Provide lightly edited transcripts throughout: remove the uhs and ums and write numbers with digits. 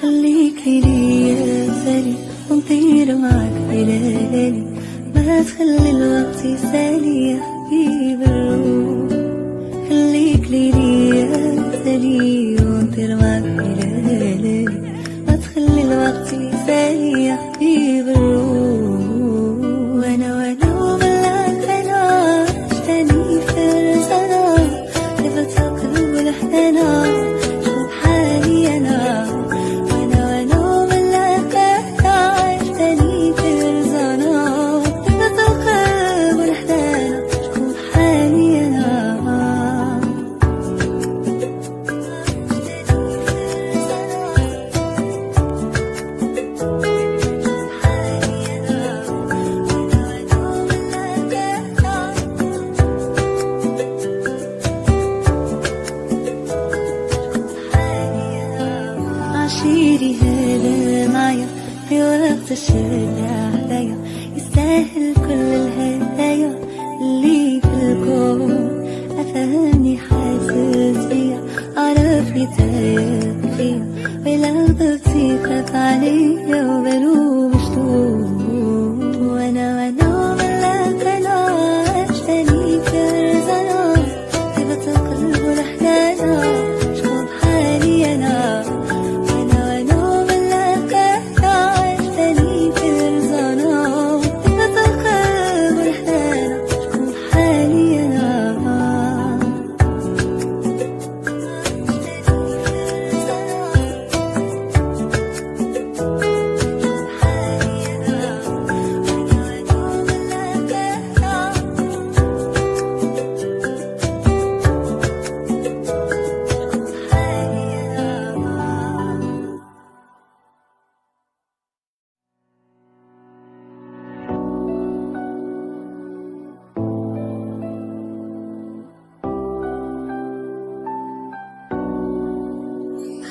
خليك ليا سالي ونطير معاك بليالي، ما تخلي الوقت يسالي يا حبيب الروح. خليك ليا سالي ونطير معاك بليالي، ما تخلي الوقت يسالي يا حبيب الروح. وانا وبلاك انا عشتني في رزانا، لفت القلب لحدنا شوف حالي انا. عشيري هلا معايا في وقت الشدة عليا، يستاهل كل الهدايا اللي في الكون. أفهمني حاسس بيا، عرفني تايب فيا، ولو ضغطي خاف عليا وبلوم شطوط. وانا ملاك انا عشتني في رزانا، طيبة القلب ولحدانا شوف حالي انا.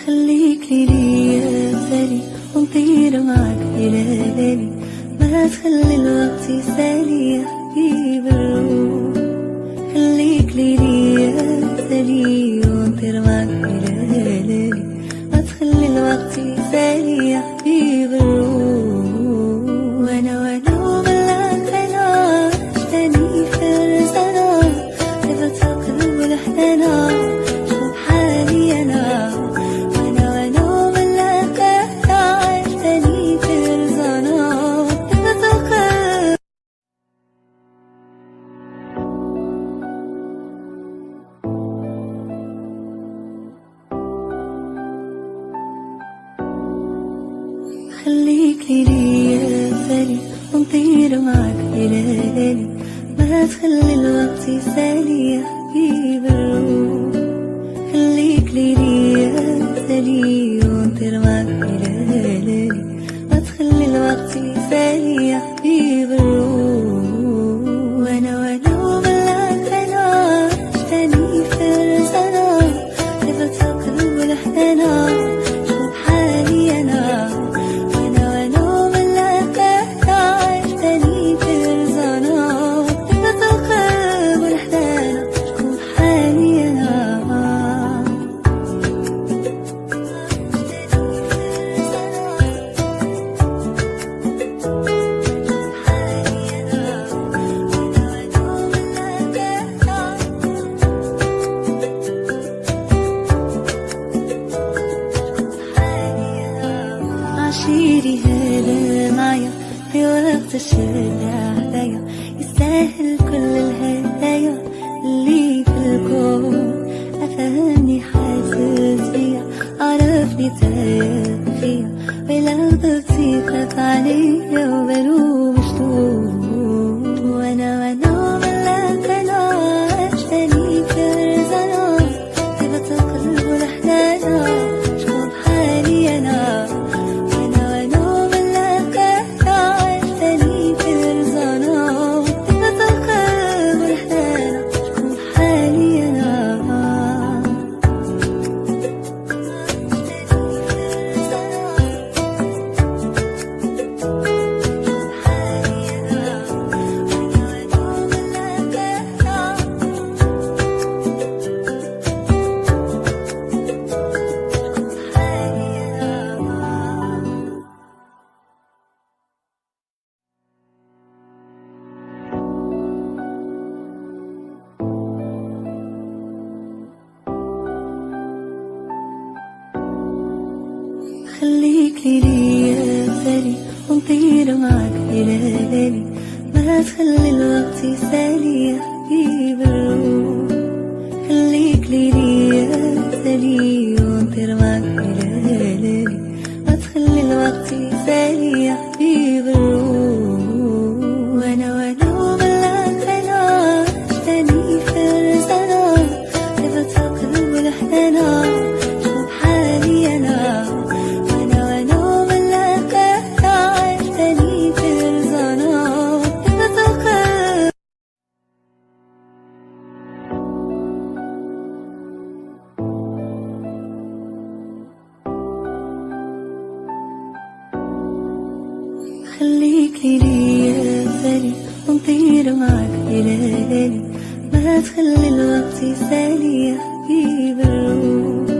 خليك ليا سالي ونطير معاك بليالي، ما تخلي الوقت يسالي يا حبيب الروح. خليك ليا سالي ونطير معاك بليالي، ما تخلي الوقت يسالي يا حبيب الروح. وانا وبلاك انا عشتني في رزانا، طيبة القلب لحدنا شوف حالي انا. خليك ليا سالي ونطير معاك بليالي، ما تخلي الوقت يسالي يا حبيب الروح. خليك ليا سالي ونطير معاك بليالي، ما تخلي الوقت يسالي يا حبيب الروح. وانا وبلاك انا عشتني في رزانا، طيبة القلب لحدنا شوف حالي انا. عشيري هلا معايا في وقت الشدة عليا، يستاهل كل الهدايا اللي في الكون. أفهمني حاسس بيا، عرفني تايب فيا، ولو ضغطي خاف عليا وبلوم شطوط. وانا ملاك انا عشتني في رزانا، طيبة القلب لحدانا شوف حالي انا. خليك لي يا غالي ونطير معاك ليالي، ما تخلي الوقت يسالي يا حبيب الروح. خليك لي يا غالي ونطير معاك ليالي، ما تخلي الوقت يسالي يا حبيب الروح. وانا وبلاك انا عشتني في الرزانة، صفة قلب الحنانة شوف حالي انا. وانا وبلاك انا عشتني في الرزانة، صفة قلب. خليك لي يا غالي ونطير معاك ليالي، ما تخلي الوقت يسالي يا حبيب الروح.